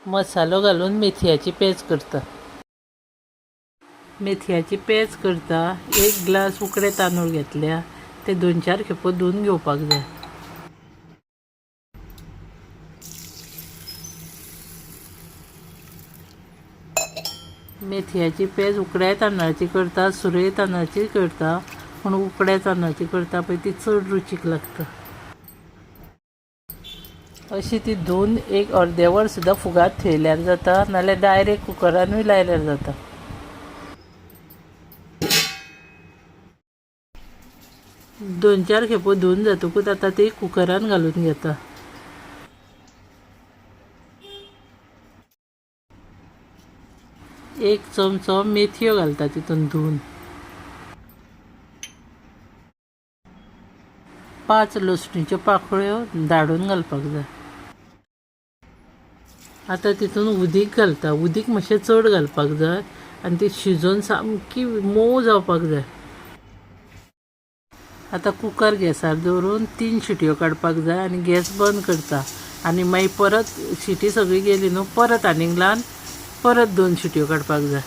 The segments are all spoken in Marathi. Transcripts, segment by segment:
मसालो घालून मेथयाची पेज करता. मेथयाची पेज करता 1 ग्लास उकडे तांदूळ घेतल्या, ते 2-4 खेपो धुवन घेवपाक जाय. मेथयाची पेज उकड्या तांदळाची करता, सुरय तांदळाची करता, पण उकड्या तांदळाची करता पळय ती चड रुचीक लागता. अशी ती धुवन एक अर्दे वर सुद्दां फुगात थेयल्यार जाता, नाल्यार डायरेक्ट कुकरानूय लायल्यार जाता. 2-4 खेपो धुवन जातकूच आतां ती कुकरान घालून घेता. एक चमचो मेथयो घालता तितून धुवन. 5 लसणीच्यो पाकळ्यो धाडून घालपाक जाय. आतां तितून उदीक घालता. उदीक मातशें चड घालपाक जाय आनी ती शिजोवन सामकी मोव जावपाक जाय. आतां कुकर गॅसार दवरून 3 शिटयो काडपाक जाय आनी गॅस बंद करता. आनी मागीर परत शिटी सगळी गेली न्हू, परत आनीक लावन परत 2 शिटयो काडपाक जाय.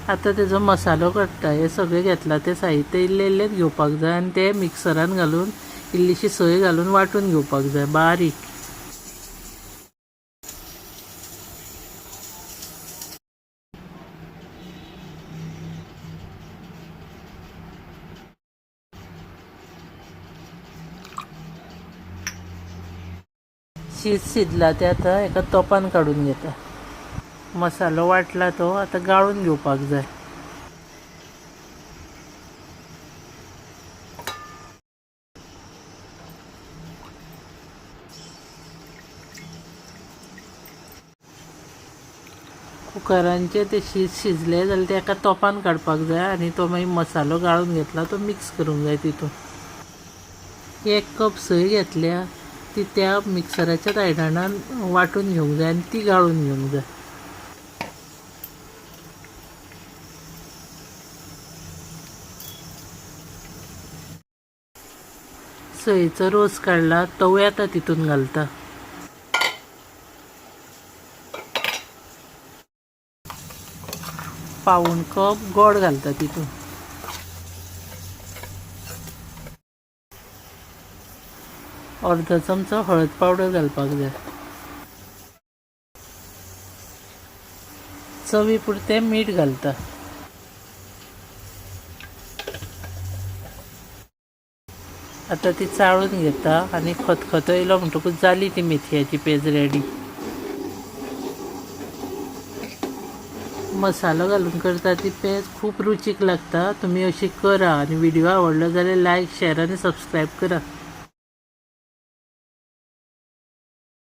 आतां तेजो मसालो काडटा. हे सगळें घेतला तें साहित्य इल्लें इल्लें घेवपाक जाय आनी तें मिक्सरान घालून इल्लीशी सोय घालून वांटून घेवपाक जाय बारीक. शीत शिजला तें आतां एका तोपान काडून घेता. मसालो वाटला तो आतां गाळून घेवपाक जाय. कुकरांचें तें शीत शिजलें जाल्यार तें एका तोपान काडपाक जाय आनी तो मागीर मसालो गाळून घेतला तो मिक्स करूंक जाय तितून. 1 कप सोय घेतल्या ती त्या मिक्सराच्या आयदनान वांटून घेवंक जाय आनी ती गाळून घेवंक जाय. सोयेचो रोस काडला तोय आतां तितून घालता. पाऊण कप गोड घालता तितून. अर्दो चमचो हळद पावडर घालपाक जाय. चवी पुरतें मीठ घालता. आतां ती चाळून घेता आनी खतखतो येयलो म्हणटकूच जाली ती मेथयाची पेज रेडी. मसालो घालून करता ती पेज खूब रुचीक लागता. तुमी अशी करा आनी व्हिडिओ आवडलो जाल्यार लायक, शेअर आनी सबस्क्रायब करा.